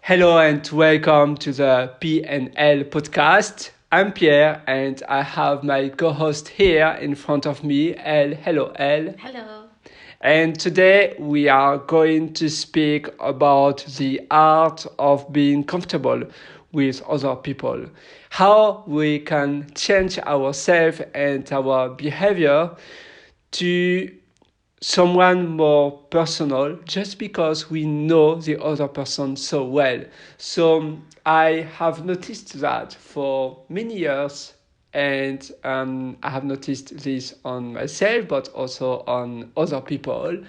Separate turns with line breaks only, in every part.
Hello and welcome to the P&L podcast. I'm Pierre and I have my co-host here in front of me, Elle. Hello, Elle.
Hello.
And today we are going to speak about the art of being comfortable with other people. How we can change ourselves and our behavior to someone more personal just because we know the other person so well. So I have noticed that for many years, and I have noticed this on myself, but also on other people,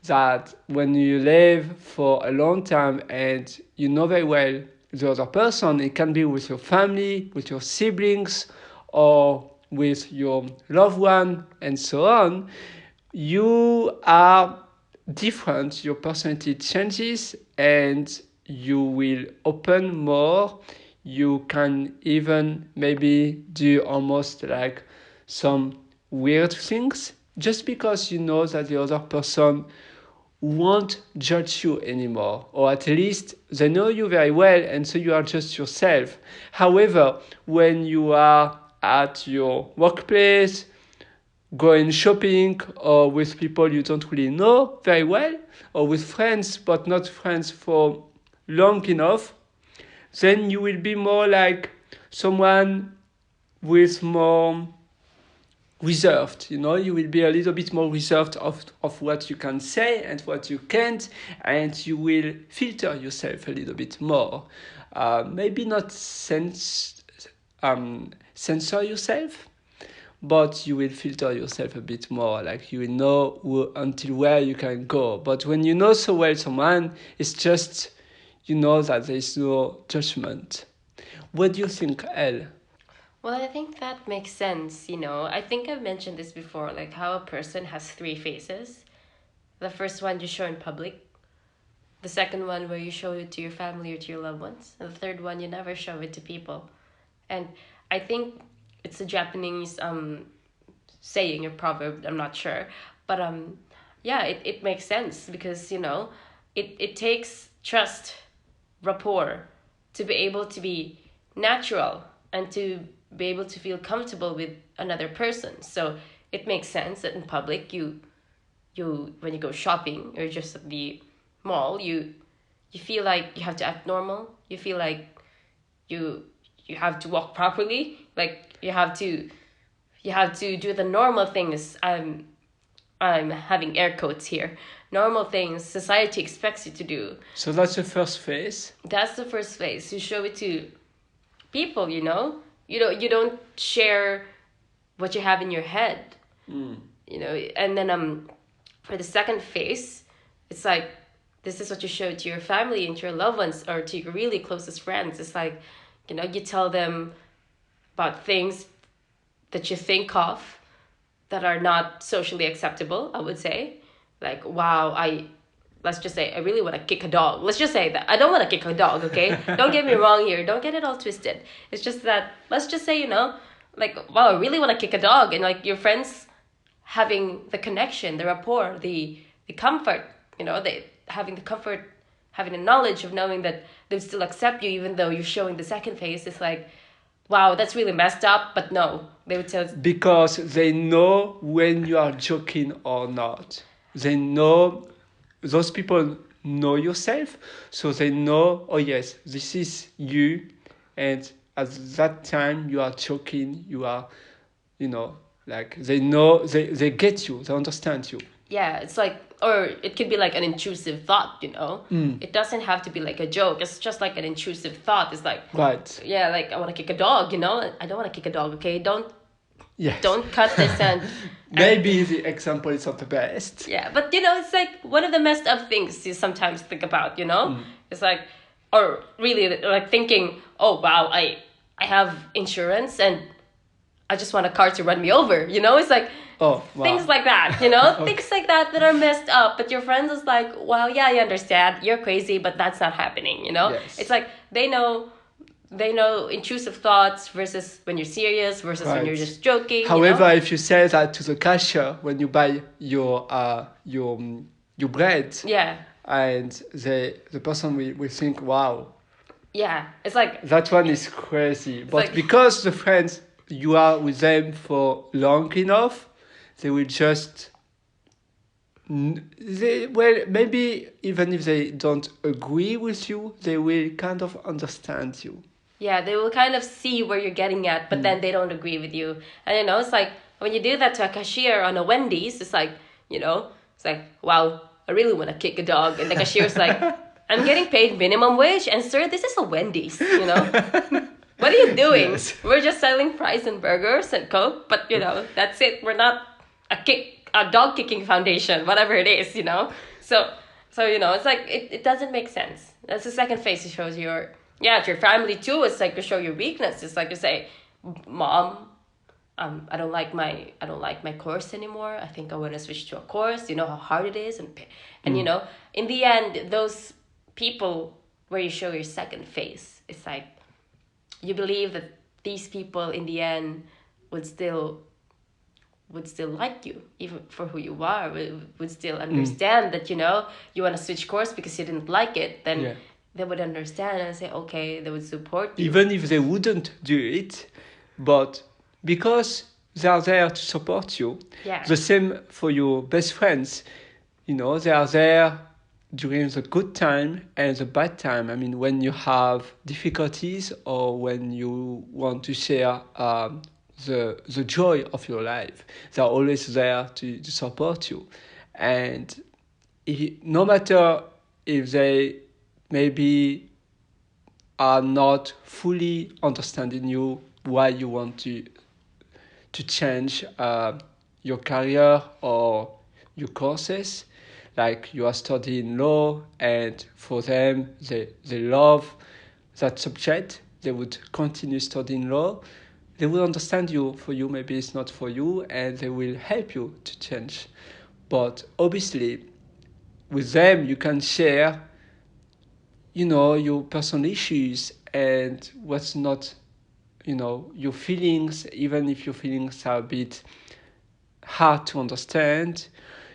that when you live for a long time and you know very well the other person, it can be with your family, with your siblings, or with your loved one, and so on, you are different, your personality changes, and you will open more. You can even maybe do almost like some weird things just because you know that the other person won't judge you anymore, or at least they know you very well, and so you are just yourself. However, when you are at your workplace, going shopping, or with people you don't really know very well, or with friends but not friends for long enough, then you will be more like someone with more reserved. You will be a little bit more reserved of what you can say and what you can't, and you will filter yourself a little bit more. Maybe not censor yourself, but you will filter yourself a bit more. Like, you will know until where you can go. But when you know so well someone, it's just, you know that there is no judgment. What do you think, Elle?
Well, I think that makes sense. I think I've mentioned this before, like how a person has three faces. The first one you show in public, the second one where you show it to your family or to your loved ones, and the third one you never show it to people. And I think it's a Japanese saying or proverb, I'm not sure. But yeah, it makes sense because, it takes trust, rapport, to be able to be natural and to be able to feel comfortable with another person. So it makes sense that in public you when you go shopping or just at the mall, you feel like you have to act normal. You feel like you you have to walk properly. Like you have to do the normal things. I'm having air quotes here. Normal things society expects you to do.
So that's the first phase.
That's the first phase. You show it to people, you don't share what you have in your head. And then for the second phase, it's like this is what you show to your family and to your loved ones or to your really closest friends. It's like, you tell them about things that you think of that are not socially acceptable, I would say. Like, wow, let's just say, I really want to kick a dog. Let's just say that. I don't want to kick a dog, okay? Don't get me wrong here. Don't get it all twisted. It's just that, let's just say, like, wow, I really want to kick a dog. And, like, your friends having the connection, the rapport, the comfort, having the comfort, having the knowledge of knowing that they'll still accept you even though you're showing the second face. It's like, wow, that's really messed up. But no, they would tell.
Because they know when you are joking or not. They know, those people know yourself, so they know, oh yes, this is you, and at that time you are joking, you are, like, they know, they get you, they understand you.
Yeah, it's like, or it could be like an intrusive thought. It doesn't have to be like a joke. It's just like an intrusive thought. It's like,
Right.
yeah, like I want to kick a dog. I don't want to kick a dog, okay?
Yes.
Don't cut this and
Maybe the example is not the best.
yeah, but it's like one of the messed up things you sometimes think about. It's like, or really like thinking, oh wow, I have insurance and I just want a car to run me over. It's like,
Oh, wow.
things like that,
Okay.
things like that are messed up. But your friends is like, well, yeah, I understand, you're crazy, but that's not happening.
Yes.
It's like they know intrusive thoughts versus when you're serious versus when you're
Right.
just joking.
However, if you say that to the cashier when you buy your bread,
Yeah.
and the person will think, wow,
Yeah, it's like
That one is crazy.
it's
But
like
because the friends you are with them for long enough, they will just they well maybe even if they don't agree with you, they will kind of understand you.
yeah, they will kind of see where you're getting at, but then they don't agree with you. And it's like when you do that to a cashier on a Wendy's, it's like, it's like, wow, I really want to kick a dog. And the cashier's like, I'm getting paid minimum wage, and sir, this is a Wendy's. What are you doing?
Yes.
We're just selling fries and burgers and Coke, but that's it. We're not a dog kicking foundation, whatever it is. So it's like it doesn't make sense. That's the second phase. It shows it's your family too. It's like to show your weakness. It's like to say, Mom, I don't like my course anymore. I think I want to switch to a course. You know how hard it is, and in the end, those people where you show your second face, it's like you believe that these people in the end would still like you even for who you are, would still understand that you want to switch course because you didn't like it. Then
Yeah.
they would understand and say okay, they would support you.
Even if they wouldn't do it, but because they are there to support you.
Yeah.
The same for your best friends. They are there during the good time and the bad time. I mean, when you have difficulties or when you want to share the joy of your life, they are always there to support you. And no matter if they maybe are not fully understanding you why you want to change your career or your courses, like you are studying law and for them they love that subject, they would continue studying law, they will understand you. For you maybe it's not for you, and they will help you to change. But obviously with them you can share your personal issues and what's not, your feelings. Even if your feelings are a bit hard to understand,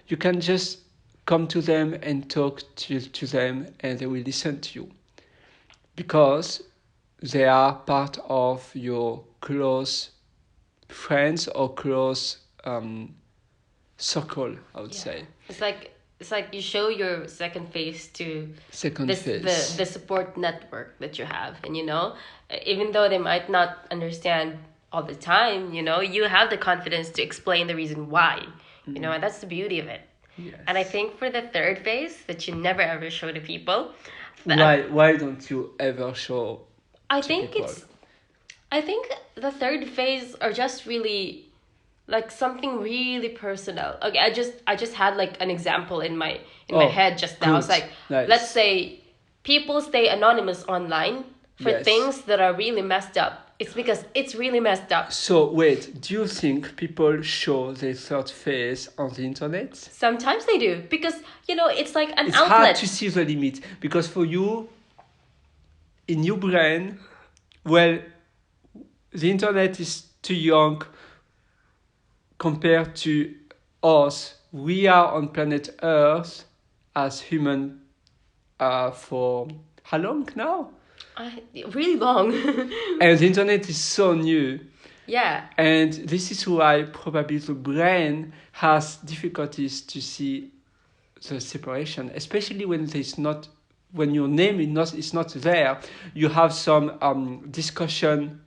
you can just come to them and talk to them, and they will listen to you because they are part of your close friends or close circle, I would
Yeah.
say.
It's like you show your second face to
Second
this
phase.
the support network that you have, and even though they might not understand all the time, you have the confidence to explain the reason why, and that's the beauty of it.
Yes.
And I think for the third phase that you never ever show to people,
Why don't you ever show
I
to
think
people?
I think the third phase are just really like something really personal. Okay, I just had like an example in my head just now. It's
Good.
like,
Nice.
let's say people stay anonymous online for
Yes.
things that are really messed up. It's because it's really messed up.
So wait, do you think people show their third face on the internet?
Sometimes they do because it's like an
It's
outlet.
hard to see the limit because for you, in your brain, well, the internet is too young compared to us. We are on planet Earth as human for how long now?
Really long.
And the internet is so new.
Yeah.
And this is why probably the brain has difficulties to see the separation, especially when your name is not there. You have some discussion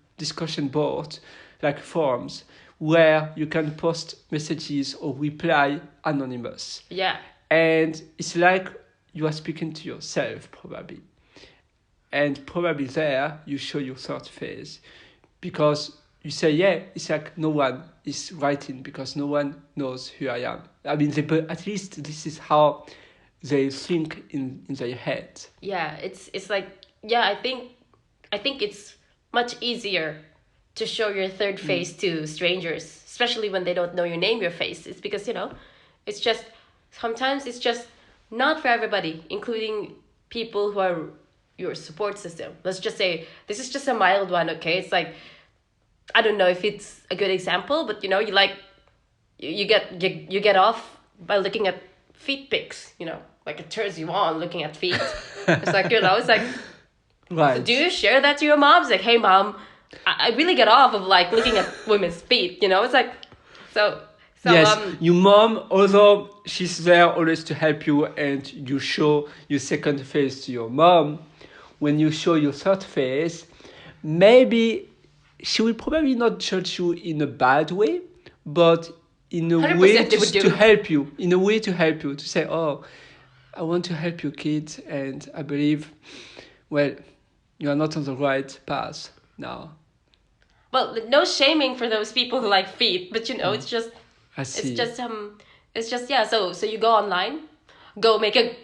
board like forums where you can post messages or reply anonymous,
Yeah.
and it's like you are speaking to yourself probably, and probably there you show your third phase because you say, yeah, it's like no one is writing because no one knows who I am. I mean, but at least this is how they think in their head.
Yeah, it's like, yeah, I think it's much easier to show your third face to strangers, especially when they don't know your name, your face. It's because it's just sometimes it's just not for everybody, including people who are your support system. Let's just say this is just a mild one, okay? It's like, I don't know if it's a good example, but you get off by looking at feet pics, like it turns you on looking at feet. It's like, it's like So do
Right.
you share that to your moms? Like, hey mom, I really get off of like looking at women's feet, you know? It's like so so
Yes, your mom, although she's there always to help you and you show your second face to your mom, when you show your third face, maybe she will probably not judge you in a bad way, but in a way
100% they would
to
do.
help you, in a way to help you, to say, oh, I want to help your kids, and I believe, well, you are not on the right path now.
Well, no shaming for those people who like feet, but you know,
I
it's
see.
just it's just yeah. So you go online, go make a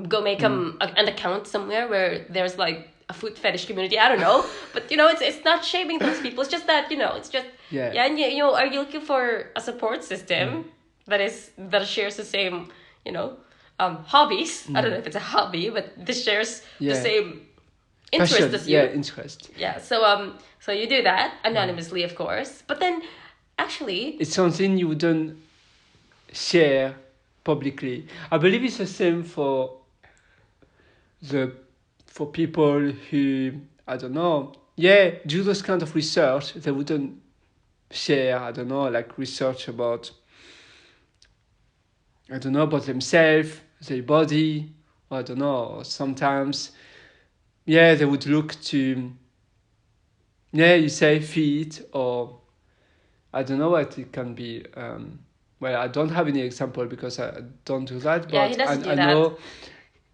go make an account somewhere where there's like a foot fetish community. I don't know, but you know, it's not shaming those people. It's just that you know, it's just
Yeah.
yeah. And you know, are you looking for a support system that shares the same you know hobbies? I don't know if it's a hobby, but this shares the
Yeah.
same interest
Passion.
as
Yeah,
you.
interest.
Yeah, so you do that anonymously, of course, but then actually,
It's something you wouldn't share publicly. I believe it's the same the for people who, I don't know, yeah, do those kind of research. They wouldn't share, I don't know, like research about, I don't know, about themselves, their body, or I don't know. Sometimes, yeah, they would look to, yeah, you say feet, or I don't know what it can be. Well, I don't have any example because I don't do that,
yeah, he
but
doesn't do
I
that.
know.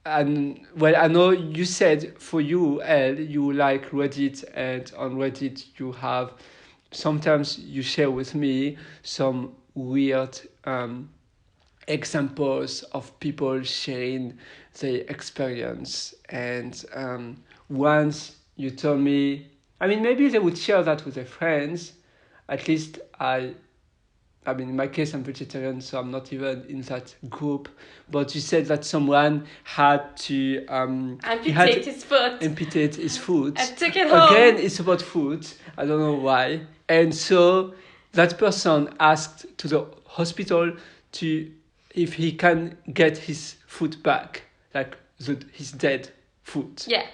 And well, I know you said for you, Elle, you like Reddit, and on Reddit you have sometimes you share with me some weird examples of people sharing their experience. And once you told me, I mean, maybe they would share that with their friends. At least I mean, in my case, I'm vegetarian, so I'm not even in that group. But you said that someone had to, he had
Amputate his foot
amputate his foot.
and took it
Again,
home.
it's about food. I don't know why. And so that person asked to the hospital to if he can get his foot back, like his dead foot.
Yeah,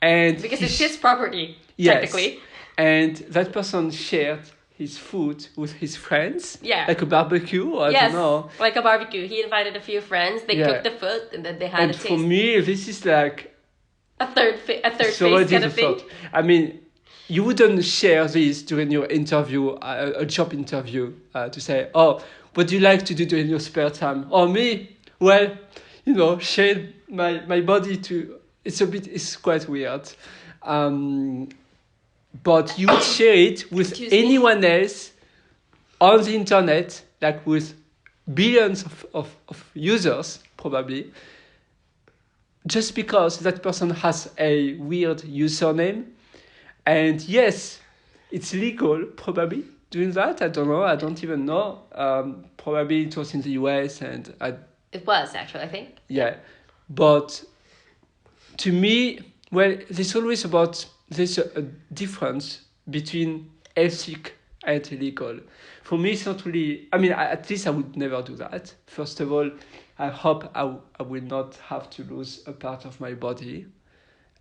And
because it's his property,
yes,
technically.
and that person shared his food with his friends,
Yeah.
like a barbecue, or I don't
Yes,
know.
like a barbecue. He invited a few friends. They
Yeah.
cooked the foot, and then they had
And
a
for
taste.
me, this is like
A third
so
face kind
already
of thing.
thought. I mean, you wouldn't share this during your interview, a job interview, to say, "Oh, what do you like to do during your spare time?" Or me, well, share my body to. It's quite weird. Um, but you would share it with
Excuse me.
anyone else on the internet, like with billions of users, probably, just because that person has a weird username. And yes, it's legal, probably, doing that. I don't know. I don't even know. Probably it was in the US, and
It was actually, I think.
yeah. But to me, well, there's always about there's a difference between ethic and illegal. For me, it's not really. I mean, at least I would never do that. First of all, I hope I will not have to lose a part of my body.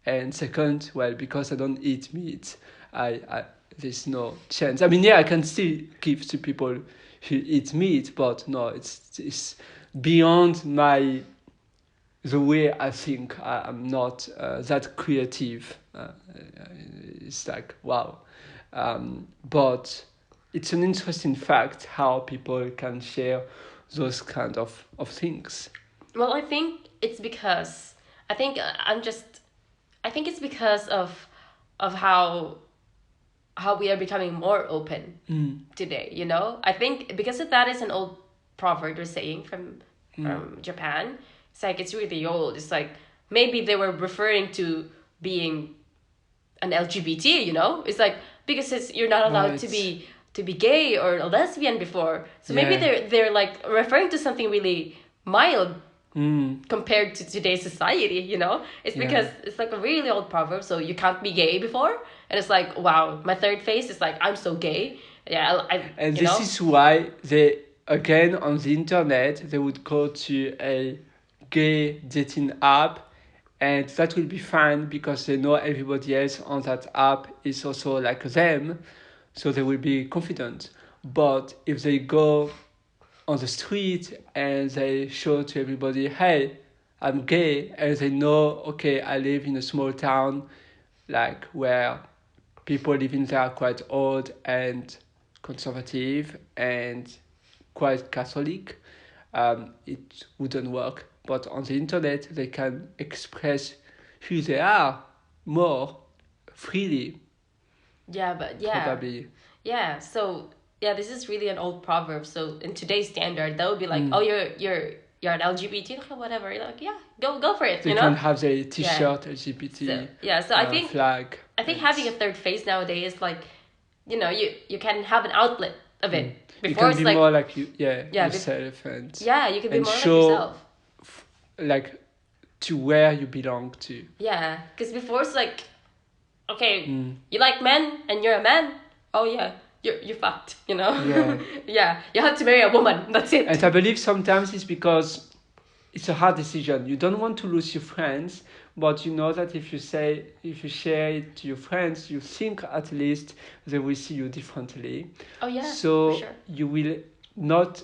And second, well, because I don't eat meat, I there's no chance. I mean, yeah, I can still give to people who eat meat, but no, it's beyond the way I think. I'm not that creative. It's like, wow. But it's an interesting fact how people can share those kind of things.
Well, I think it's because I think I think it's because of how we are becoming more open today. You know, I think because of that is an old proverb or saying from Japan. It's like it's really old. It's like maybe they were referring to being an LGBT. You know, it's like because you're not allowed
Right.
to be gay or a lesbian before. So maybe
Yeah.
they're like referring to something really mild
Mm.
compared to today's society, you know? It's
Yeah.
because it's like a really old proverb, so you can't be gay before. And it's like, wow, my third face is like, I'm so gay. Yeah,
And
you
this
know?
is why they, again, on the internet, they would go to a gay dating app and that will be fine because they know everybody else on that app is also like them, so they will be confident. But if they go on the street and they show to everybody, hey, I'm gay, and they know, okay, I live in a small town, like where people living there are quite old and conservative and quite Catholic, it wouldn't work. But on the internet, they can express who they are more freely,
Yeah, but yeah.
probably.
Yeah, so yeah, this is really an old proverb. So in today's standard, that would be like, oh,
Mm.
you're an LGBT, okay, whatever. You're like, yeah, go for it,
They
you know?
can have the
Yeah.
T-shirt
So
LGBT
yeah, so
flag.
I think
And
having a third face nowadays, like, you can have an outlet of
mm,
it.
you
Before
can
it's
be
like,
more like you, yeah,
yeah,
yourself, and
yeah, you can be more like
show
yourself.
like to where you belong to.
Yeah, because before it's like, okay,
Mm.
you like men and you're a man. Oh yeah, you're fucked. You know.
Yeah.
Yeah, you have to marry a woman. That's it.
And I believe sometimes it's because it's a hard decision. You don't want to lose your friends, but you know that if you share it to your friends, you think at least they will see you differently.
Oh yeah, for
So
sure.
you will not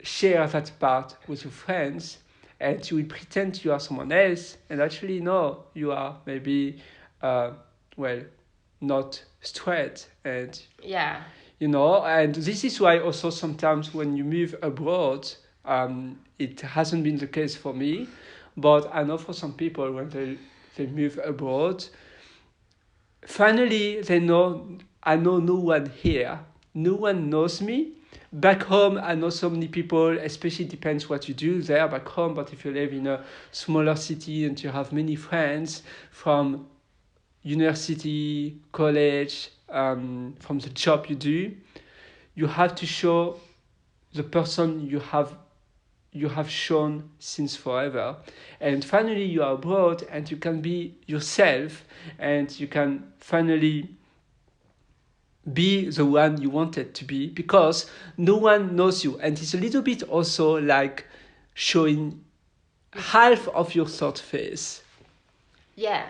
share that part with your friends, and you will pretend you are someone else, and actually no, you are maybe uh, well, not straight, and
Yeah.
and this is why also sometimes when you move abroad, it hasn't been the case for me, but I know for some people when they move abroad, finally they know, I know no one here, no one knows me. Back home, I know so many people, especially depends what you do there back home, but if you live in a smaller city and you have many friends from university, college, from the job you do, you have to show the person you have shown since forever. And finally you are abroad and you can be yourself, and you can finally be the one you wanted to be because no one knows you. And it's a little bit also like showing half of your third face.
Yeah.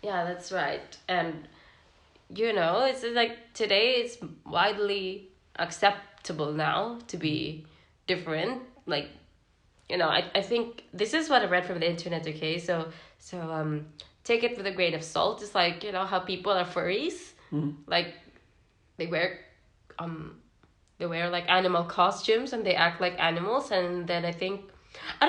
Yeah, that's right. And it's like today it's widely acceptable now to be different. Like, I think this is what I read from the internet, okay? So take it with a grain of salt. It's like, how people are furries.
Mm.
Like they wear um they wear like animal costumes and they act like animals, and then I don't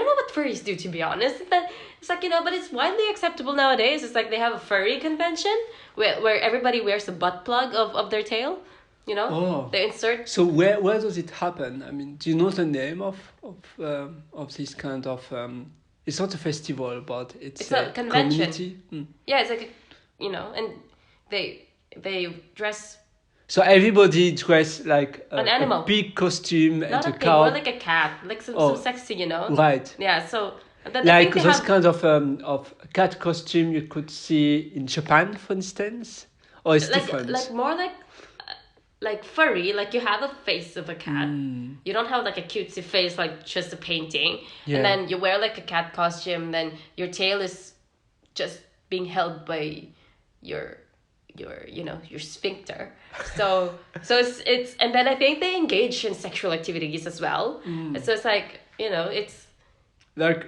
know what furries do, to be honest. It's like, but it's widely acceptable nowadays. It's like they have a furry convention where everybody wears a butt plug of their tail.
Oh,
They insert.
so where does it happen? I mean, do you know the name of this kind of? It's not a festival, but
It's
it's
a
a
convention.
community. Mm.
Yeah, it's like and they dress
So everybody dress like
an
a
animal.
big costume and
Not
a
a pig, more
cow.
like a cat, like some
Oh,
sexy.
right.
Yeah, so I
Like
think they
those
have
kind of cat costume you could see in Japan, for instance, or it's
like
different.
more like furry, like you have a face of a cat.
Mm,
You don't have like a cutesy face, like just a painting.
yeah.
And then you wear like a cat costume, then your tail is just being held by your your sphincter. So it's and then I think they engage in sexual activities as well.
Mm.
So it's like, it's
Like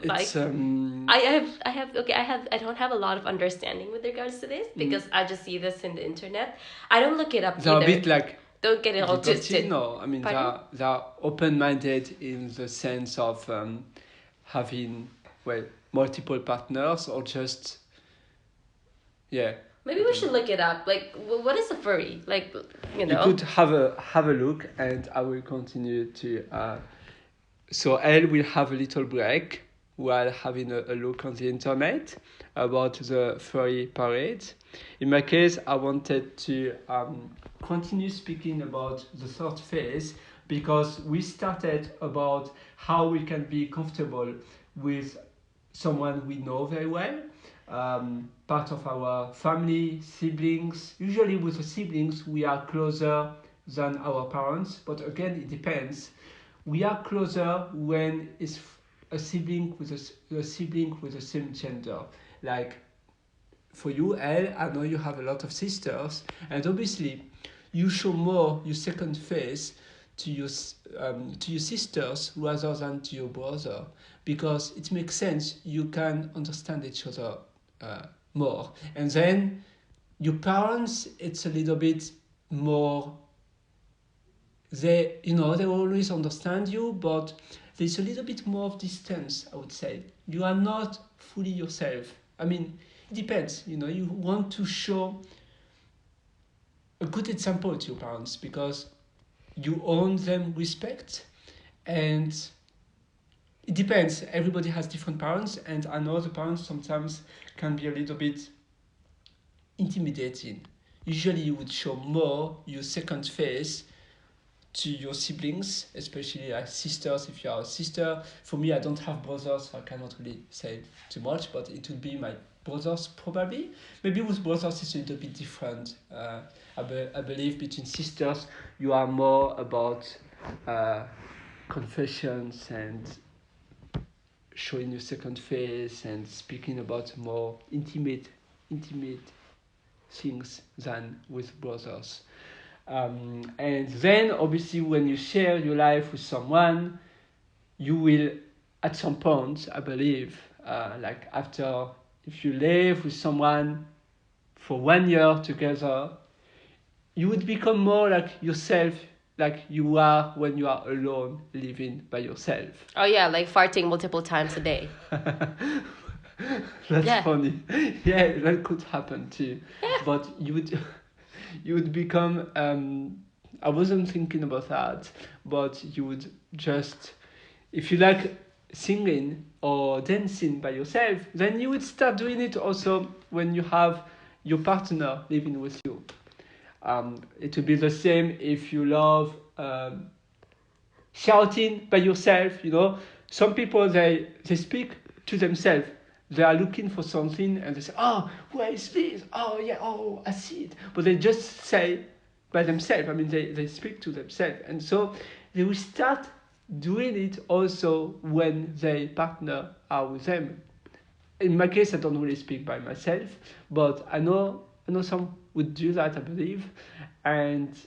like
it's
I don't have a lot of understanding with regards to this because I just see this in the internet. I don't look it up
they're a
either.
bit like
Don't get it all twisted.
no, I mean
Pardon?
they're open-minded in the sense of having multiple partners or just yeah.
Maybe we should look it up. Like, what is a furry? Like,
You could have a look, and I will continue to. So Elle will have a little break while having a look on the internet about the furry parade. In my case, I wanted to continue speaking about the third phase because we started about how we can be comfortable with someone we know very well, part of our family, siblings. Usually with the siblings, we are closer than our parents, but again, it depends. We are closer when it's a sibling with the same gender. Like for you, Elle, I know you have a lot of sisters, and obviously, you show more your second face to your sisters rather than to your brother, because it makes sense. You can understand each other uh, more, and then your parents, it's a little bit more. They always understand you, but there's a little bit more of distance, I would say. You are not fully yourself. I mean, it depends. You want to show a good example to your parents because you own them respect, and it depends. Everybody has different parents, and I know the parents sometimes can be a little bit intimidating. Usually, you would show more your second face to your siblings, especially like sisters. If you are a sister, for me, I don't have brothers, so I cannot really say too much, but it would be my brothers probably. Maybe with brothers it's a little bit different. I believe between sisters you are more about uh, confessions and showing your second face and speaking about more intimate things than with brothers. And then obviously when you share your life with someone, you will at some point, I believe, like after, if you live with someone for 1 year together, you would become more like yourself, like you are when you are alone living by yourself.
Oh yeah, like farting multiple times a day.
That's
Yeah.
funny. Yeah, that could happen too. But you would become. I wasn't thinking about that, but you would just, if you like singing or dancing by yourself, then you would start doing it also when you have your partner living with you. It would be the same if you love shouting by yourself. Some people they speak to themselves. They are looking for something and they say, oh, where is this? Oh yeah, oh, I see it. But they just say by themselves. I mean, they speak to themselves, and so they will start doing it also when their partner are with them. In my case, I don't really speak by myself, but I know some would do that, I believe, and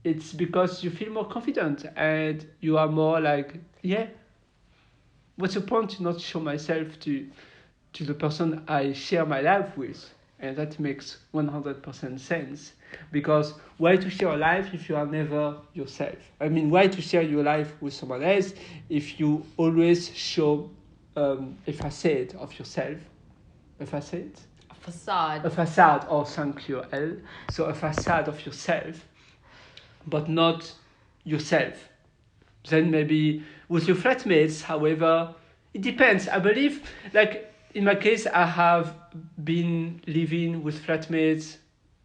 it's because you feel more confident and you are more like, yeah, what's the point to not show myself to the person I share my life with? And that makes 100% sense. Because why to share a life if you are never yourself? I mean, why to share your life with someone else if you always show a facade of yourself? A facade?
A facade.
A facade, oh, thank you, Elle. So a facade of yourself, but not yourself. Then maybe with your flatmates, however, it depends. I believe, like in my case, I have been living with flatmates.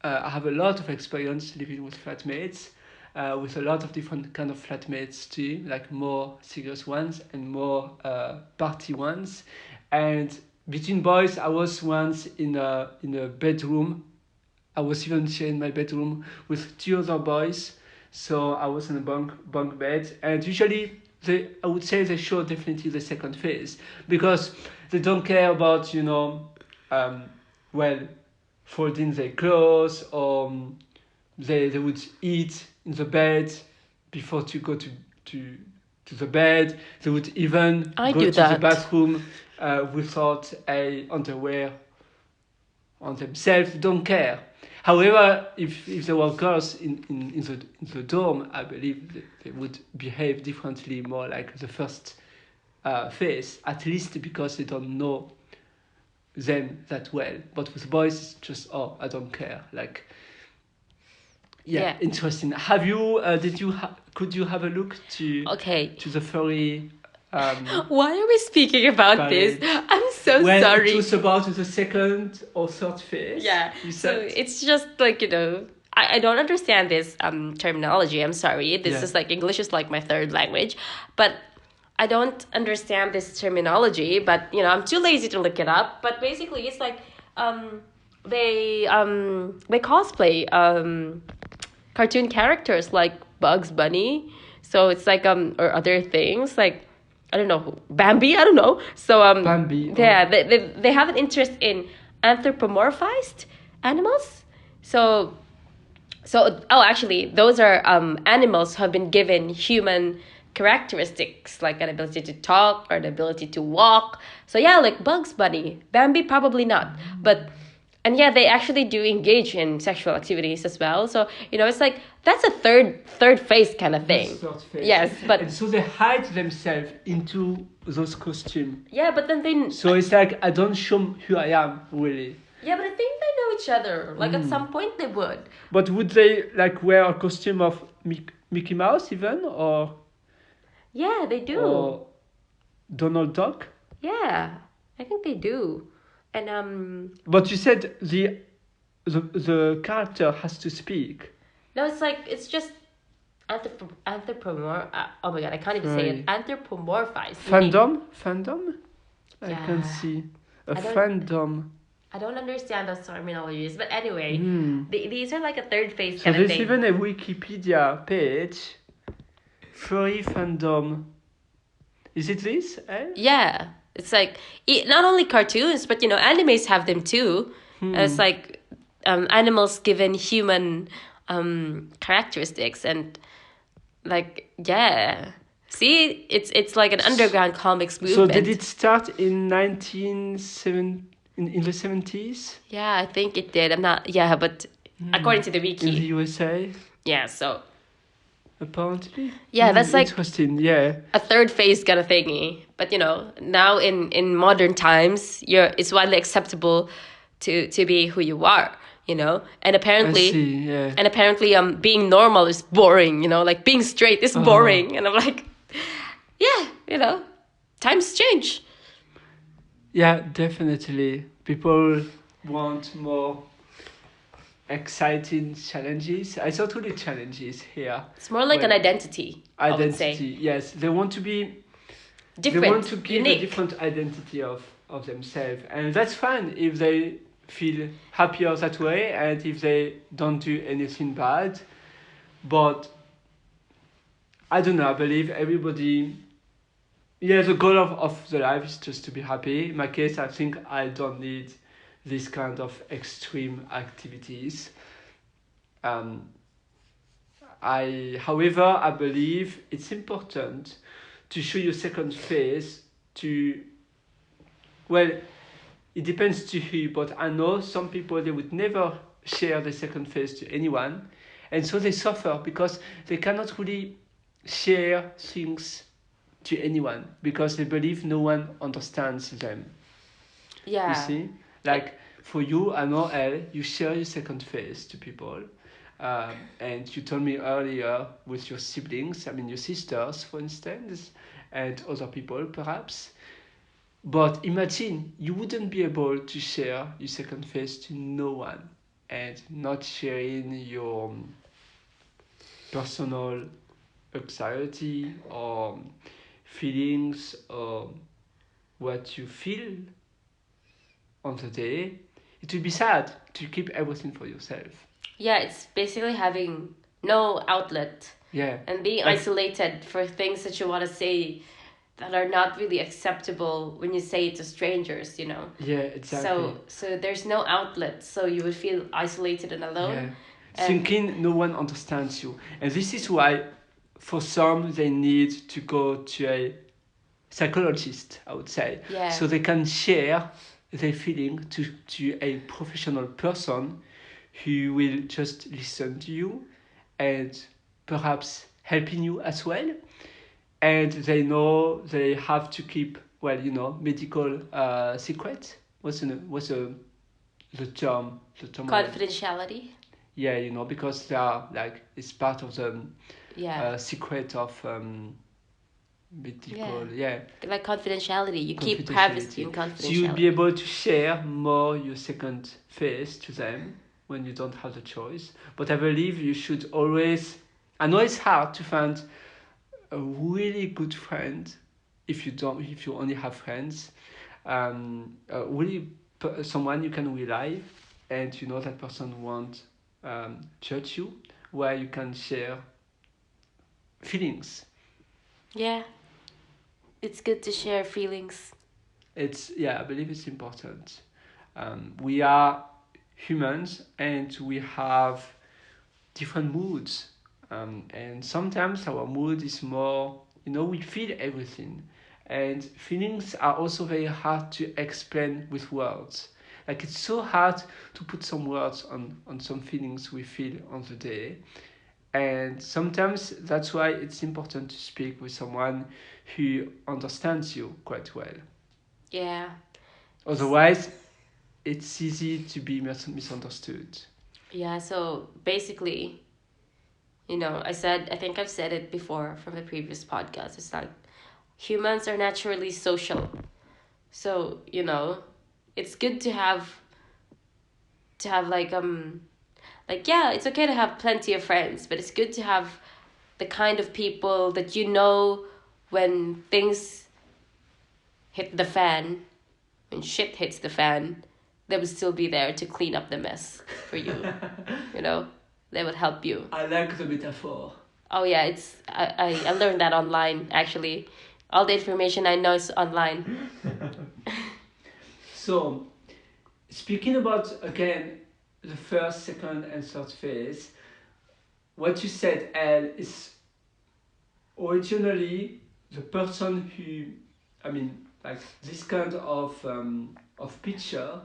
I have a lot of experience living with flatmates, with a lot of different kind of flatmates too, like more serious ones and more party ones. And between boys, I was once in a bedroom. I was even sharing my bedroom with two other boys. So I was in a bunk bed, and usually I would say they show definitely the second phase because they don't care about um, well, folding their clothes, or they would eat in the bed before to go to the bed. They would even
I
go
do
to the
that.
bathroom without a underwear on themselves. They don't care. However, if there were girls in the dorm, I believe they would behave differently, more like the first phase, at least because they don't know them that well. But with boys, it's just, oh, I don't care. Like, yeah. Interesting. Have you? Could you have a look
Okay.
to the furry?
Why are we speaking about this?
Parade.
I'm so
Well,
sorry.
it was about the second or third phase.
Yeah.
You
So
said.
it's just like, I don't understand this terminology. I'm sorry. This
Yeah.
is like English is like my third language. But I don't understand this terminology, but I'm too lazy to look it up. But basically it's like they cosplay cartoon characters like Bugs Bunny. So it's like or other things like I don't know, Bambi, I don't know. So
Bambi. Oh.
yeah, they have an interest in anthropomorphized animals. So actually, those are animals who have been given human characteristics like an ability to talk or an ability to walk. So yeah, like Bugs Bunny, Bambi probably not, but and yeah, they actually do engage in sexual activities as well. So it's like that's a third phase kind of
That's
thing.
third phase.
Yes, but
And so they hide themselves into those costumes.
yeah, but then they
So it's like I don't show who I am really.
yeah, but I think they know each other. Like at some point they would.
But would they like wear a costume of Mickey Mouse even
Yeah, they do.
or Donald Duck?
Yeah, I think they do. And
But you said the character has to speak.
no, it's like it's just anthropomorph. Oh my god, I can't even say it.
Right.
Anthropomorphized.
Fandom. I
Yeah.
can see a
I don't-
fandom.
I don't understand those terminologies, but anyway,
Hmm.
these are like a third phase
So
kind of
there's
thing.
even a Wikipedia page. Furry fandom. Is it this?
Yeah, it's like not only cartoons, but animes have them too. It's like animals given human characteristics and like yeah. See, it's like an underground comics
So
movement.
did it start in 1970 in the 70s
Yeah, I think it did. I'm not. Yeah, but according to the
in the
wiki,
USA?
yeah. So
Apparently.
yeah, that's like
Interesting. Yeah.
a third phase kind of thingy. But now in modern times, it's widely acceptable to be who you are. And apparently,
I see. Yeah.
and apparently, being normal is boring. Like being straight is boring, and I'm like, yeah, times change.
Yeah, definitely. People want more exciting challenges. I saw really challenges here.
It's more like
Well,
an identity. I would say
Identity. Yes, they want to be.
different,
They want to give
unique.
a different identity of themselves, and that's fine if they feel happier that way, and if they don't do anything bad. But I don't know. I believe everybody. Yeah, the goal of the life is just to be happy. In my case, I think I don't need this kind of extreme activities. Um, however, I believe it's important to show your second phase to, well, it depends to who, but I know some people, they would never share the second phase to anyone. And so they suffer because they cannot really share things to anyone because they believe no one understands them.
Yeah.
You see? Like for you, I know Elle, you share your second phase to people. And you told me earlier with your siblings, I mean your sisters, for instance, and other people perhaps. But imagine you wouldn't be able to share your second phase to no one and not sharing your personal anxiety or feelings or what you feel on the day. It would be sad to keep everything for yourself.
Yeah, it's basically having no outlet
Yeah.
and being
Like-
isolated for things that you want to say that are not really acceptable when you say it to strangers.
Yeah, exactly.
So there's no outlet, so you would feel isolated and alone.
Yeah.
And-
Thinking no one understands you. And this is why, for some, they need to go to a psychologist, I would say.
Yeah.
So they can share their feeling to a professional person who will just listen to you and perhaps helping you as well. And they know they have to keep, medical secret. What's the term? The term.
confidentiality.
Yeah, because they are it's part of the
Yeah.
secret of medical. Yeah.
Like confidentiality. You keep
Confidentiality.
privacy and
So you'll
confidentiality.
be able to share more your second phase to them when you don't have the choice. But I believe you should always. I know it's hard to find a really good friend if you only have friends. Really someone you can rely, and you know that person won't judge you, where you can share feelings.
Yeah. It's good to share feelings.
It's, yeah, I believe it's important. We are humans and we have different moods. And sometimes our mood is more, we feel everything. And feelings are also very hard to explain with words. Like it's so hard to put some words on some feelings we feel on the day. And sometimes that's why it's important to speak with someone who understands you quite well.
Yeah.
Otherwise, it's easy to be misunderstood.
Yeah, so basically, I think I've said it before from the previous podcast. It's like humans are naturally social. So, it's good to have like yeah, it's okay to have plenty of friends, but it's good to have the kind of people that when things hit the fan, when shit hits the fan, they will still be there to clean up the mess for you. you know, they would help you.
I like the metaphor.
Oh yeah, I learned that online actually. All the information I know is online.
So, speaking about again the first, second, and third phase, what you said, Elle, is originally the person who, I mean, like this kind of picture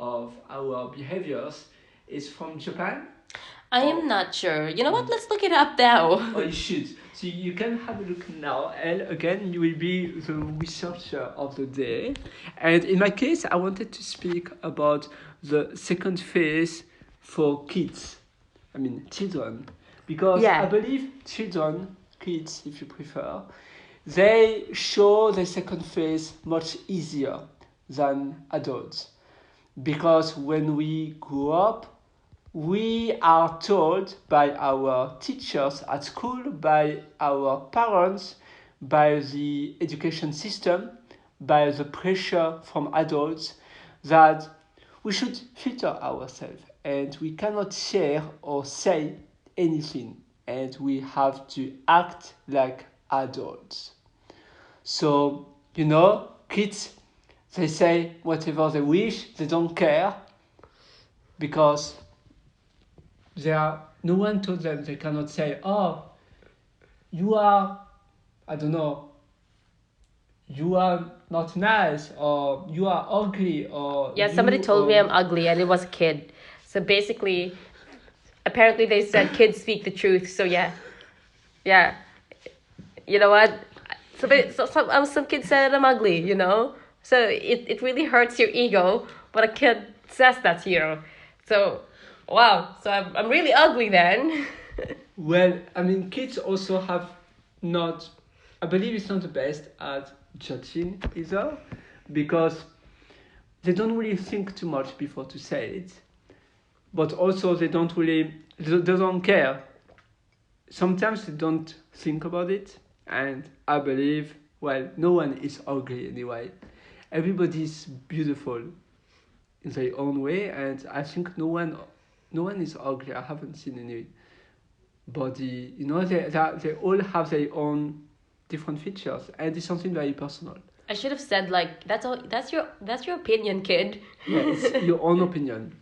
of our behaviors is from Japan.
I am not sure. You know what? Let's look it up now.
Oh, you should. So you can have a look now. And again, you will be the researcher of the day. And in my case, I wanted to speak about the second phase for kids. I mean, children. Because
Yeah.
I believe children, kids, if you prefer, they show the second phase much easier than adults. Because when we grow up, we are told by our teachers at school, by our parents, by the education system, by the pressure from adults that we should filter ourselves and we cannot share or say anything and we have to act like adults. So, kids, they say whatever they wish, they don't care because no one told them. They cannot say, oh, you are, I don't know, you are not nice or you are ugly or
Yeah, somebody told me I'm ugly and it was a kid. So basically, apparently they said kids speak the truth. So yeah. Yeah. You know what? Some kids said I'm ugly, So it really hurts your ego when a kid says that to you. So, wow. So I'm really ugly then.
Well, I mean, kids also have not, I believe it's not the best at judging either because they don't really think too much before to say it. But also they don't care. Sometimes they don't think about it. And I believe, well, no one is ugly anyway. Everybody is beautiful in their own way. And I think no one is ugly. I haven't seen any body. They all have their own different features. And it's something very personal.
I should have said like that's your opinion, kid.
Yeah, it's your own opinion.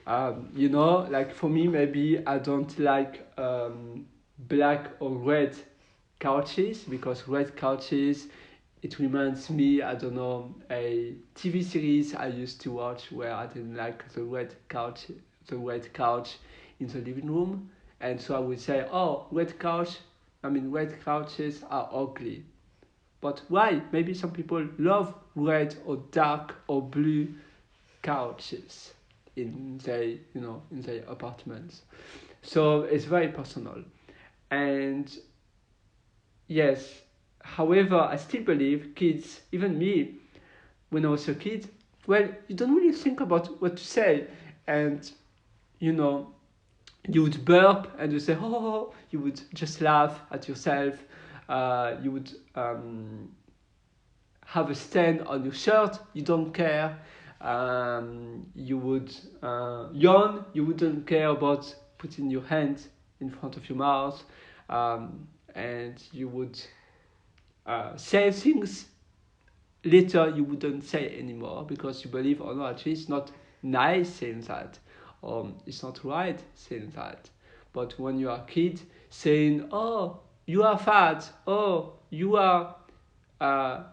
Like for me, maybe I don't like black or red couches because red couches, it reminds me, I don't know, a TV series I used to watch where I didn't like the red couch in the living room, and so I would say, oh, red couches are ugly. But why? Maybe some people love red or dark or blue couches in their apartments. So it's very personal. And yes, however, I still believe kids, even me, when I was a kid, well, you don't really think about what to say. And, you know, you would burp and you say, oh, you would just laugh at yourself. You would have a stain on your shirt, you don't care. You would yawn, you wouldn't care about putting your hand in front of your mouth. And you would, say things later you wouldn't say anymore because you believe, oh no, actually it's not nice saying that, or it's not right saying that. But when you are a kid, saying, oh, you are fat, oh, uh,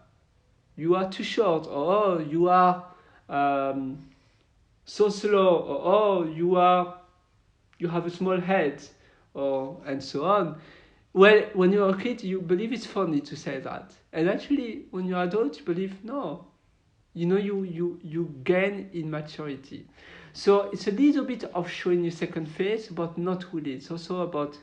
you are too short, or oh, you are um, so slow, or oh, you have a small head, or and so on. Well, when you're a kid, you believe it's funny to say that, and actually, when you're adult, you believe no. You gain in maturity. So it's a little bit of showing your second phase, but not really. It's also about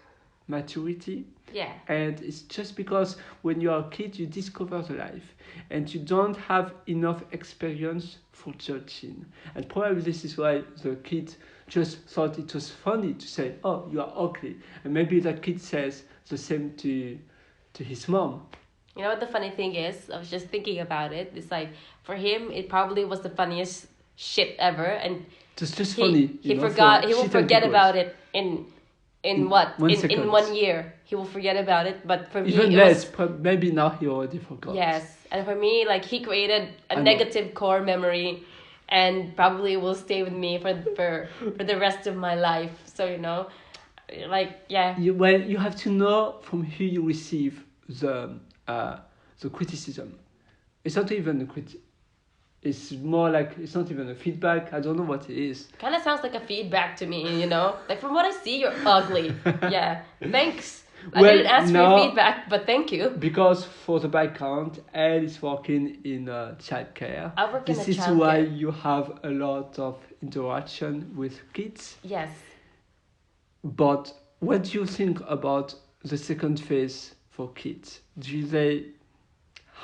maturity.
Yeah.
And it's just because when you're a kid, you discover the life and you don't have enough experience for judging. And probably this is why the kid just thought it was funny to say, oh, you are ugly. And maybe that kid says the same to his mom.
You know what the funny thing is? I was just thinking about it. It's like, for him, it probably was the funniest shit ever, and
It's just funny.
he forgot. He will forget about it in what?
One
In
second.
1 year. He will forget about it. But for me,
even
it
less.
was,
Maybe now he already forgot.
yes. And for me, like, he created a
I know.
negative core memory, and probably will stay with me for the rest of my life. So, like, yeah.
You have to know from who you receive the criticism. It's not even a critic. It's more like it's not even a feedback. I don't know what it is.
Kind of sounds like a feedback to me, Like, from what I see, you're ugly. Yeah. Thanks. I didn't ask for feedback, but thank you.
Because for the background, Elle is working in childcare.
I work in
This
a
is
childcare.
why you have a lot of interaction with kids.
Yes.
But what do you think about the second phase for kids?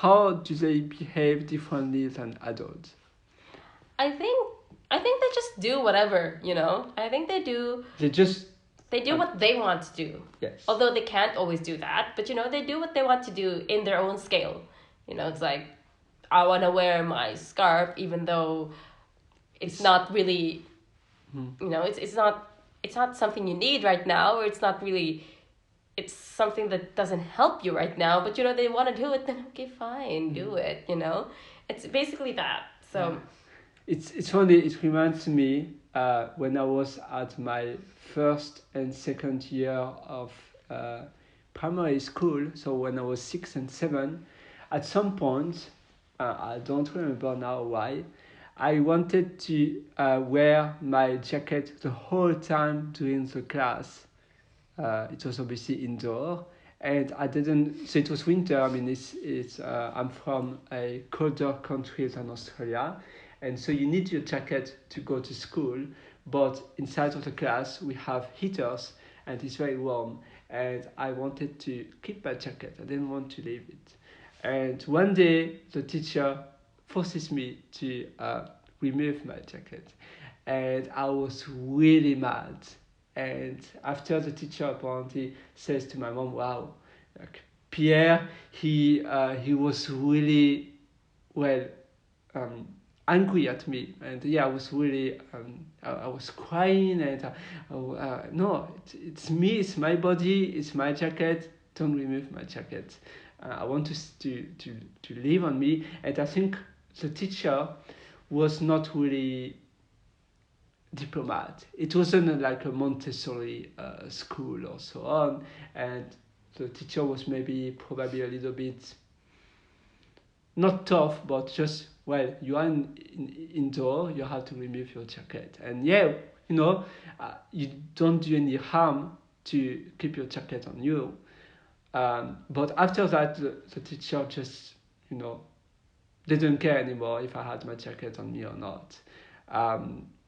How do they behave differently than adults?
I think they just do whatever, I think they do
They do
what they want to do.
Yes.
Although they can't always do that, but they do what they want to do in their own scale. It's like, I want to wear my scarf even though it's not really it's not something you need right now, or it's something that doesn't help you right now, but they want to do it, then okay, fine, do it, It's basically that. So
it's funny, it reminds me when I was at my first and second year of primary school, so when I was 6 and 7, at some point, I don't remember now why, I wanted to wear my jacket the whole time during the class. It was obviously indoor, and I didn't. So it was winter. I mean, it's. I'm from a colder country than Australia, and so you need your jacket to go to school. But inside of the class, we have heaters, and it's very warm. And I wanted to keep my jacket. I didn't want to leave it. And one day, the teacher forces me to remove my jacket, and I was really mad. And after the teacher apparently says to my mom, "Wow, like Pierre, he was really well angry at me." And yeah, I was really I was crying, and no, it's me, it's my body, it's my jacket. Don't remove my jacket. I want to live on me. And I think the teacher was not really diplomat. It wasn't like a Montessori school or so on, and the teacher was probably a little bit not tough, but just, well, you are indoor, you have to remove your jacket, and yeah, you don't do any harm to keep your jacket on you. But after that, the teacher just didn't care anymore if I had my jacket on me or not.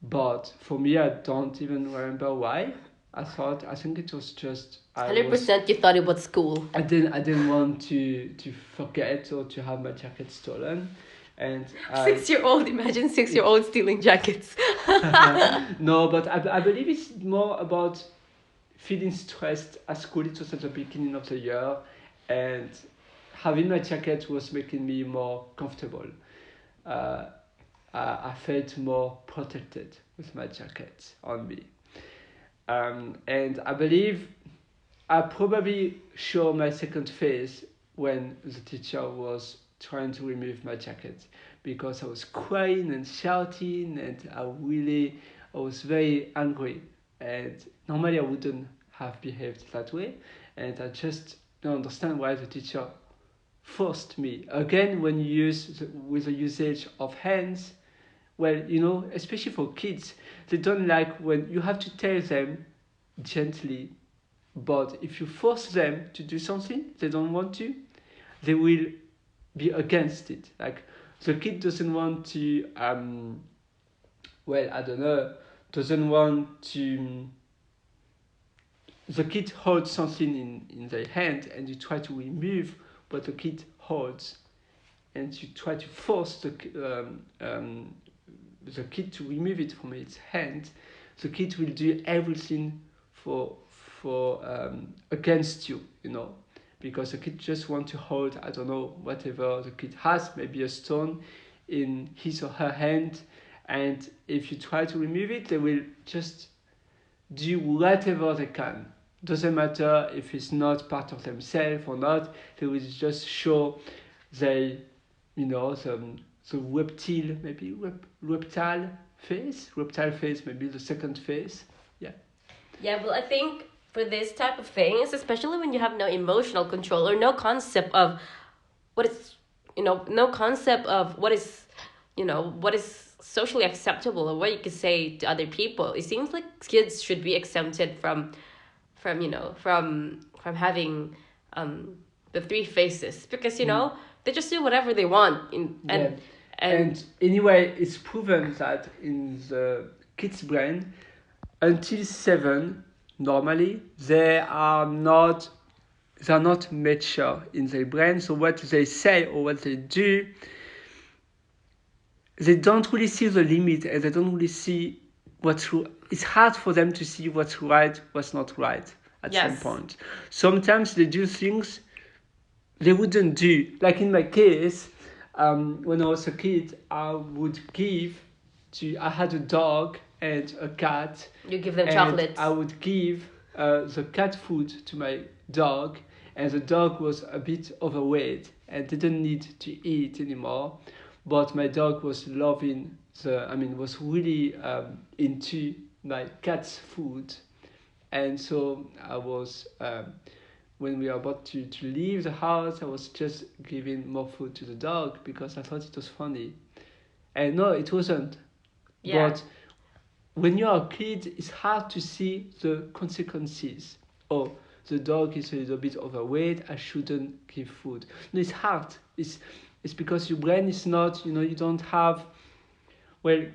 But for me, I don't even remember why. I think it was just
100% you thought it was school.
I didn't want to forget or to have my jacket stolen, and
6-year-old. Imagine 6-year-old stealing jackets.
no, but I believe it's more about feeling stressed at school. It was at the beginning of the year, and having my jacket was making me more comfortable. I felt more protected with my jacket on me. And I believe I probably show my second phase when the teacher was trying to remove my jacket because I was crying and shouting, and I was very angry. And normally I wouldn't have behaved that way, and I just don't understand why the teacher forced me. Again, when you with the usage of hands, well, especially for kids, they don't like when you have to tell them gently, but if you force them to do something they don't want to, they will be against it. Like the kid doesn't want to, well, I don't know, doesn't want to. The kid holds something in their hand, and you try to remove what the kid holds, and you try to force the kid to remove it from its hand. The kid will do everything for against you, because the kid just want to hold, I don't know, whatever the kid has, maybe a stone in his or her hand, and if you try to remove it, they will just do whatever they can. Doesn't matter if it's not part of themselves or not. They will just show they, the reptile, maybe reptile face, maybe the second face. Yeah.
Yeah, well, I think for this type of things, especially when you have no emotional control or no concept of what is, no concept of what is socially acceptable or what you could say to other people, it seems like kids should be exempted from having the three faces, because they just do whatever they want
Yeah. And anyway, it's proven that in the kids' brain, until 7, normally they're not mature in their brain. So what they say or what they do, they don't really see the limit, and they don't really see what's. It's hard for them to see what's right, what's not right at some
Yes.
point. Sometimes they do things they wouldn't do. Like in my case, when I was a kid, I had a dog and a cat.
You give them
and
chocolates.
I would give the cat food to my dog, and the dog was a bit overweight and didn't need to eat anymore. But my dog was was really into my cat's food. And so I was, when we were about to leave the house, I was just giving more food to the dog because I thought it was funny. And no, it wasn't.
Yeah.
But when you're a kid, it's hard to see the consequences. Oh, the dog is a little bit overweight, I shouldn't give food. No, it's hard. It's because your brain is not, you don't have, well,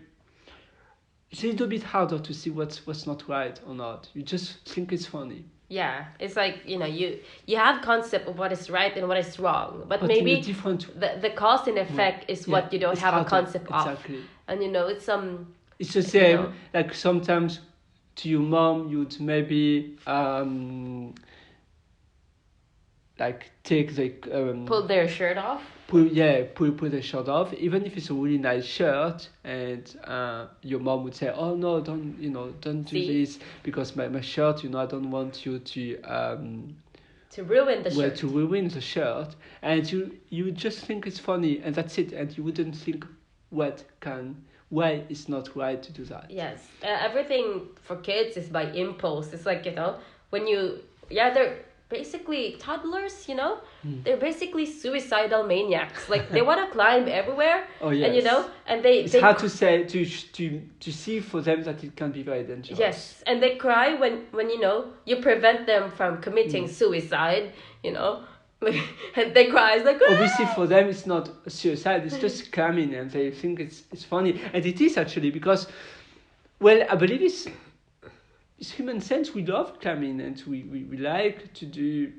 it's a little bit harder to see what's not right or not. You just think it's funny.
Yeah, it's like you have concept of what is right and what is wrong, but
But
maybe
in a different
the cause and effect is what you don't
it's
have
harder.
a concept
Exactly.
of, and it's
It's the same.
know.
Like sometimes to your mom, you'd maybe like take the
pull their shirt off.
pull the shirt off, even if it's a really nice shirt, and your mom would say, "Oh no, don't do
See?
this because my shirt, I don't want you
To ruin the
well,
shirt.
to ruin the shirt," and you just think it's funny, and that's it, and you wouldn't think why it's not right to do that.
Yes, everything for kids is by impulse. It's like when they're basically toddlers. They're basically suicidal maniacs. Like they want to climb everywhere.
Oh yes.
And they
It's hard to say to see for them that it can be very dangerous.
Yes, and they cry when you prevent them from committing suicide. And they cry. It's like
Obviously for them it's not a suicide, it's just climbing, and they think it's funny, and it is actually, because, well, I believe it's human sense. We love climbing, and we like to do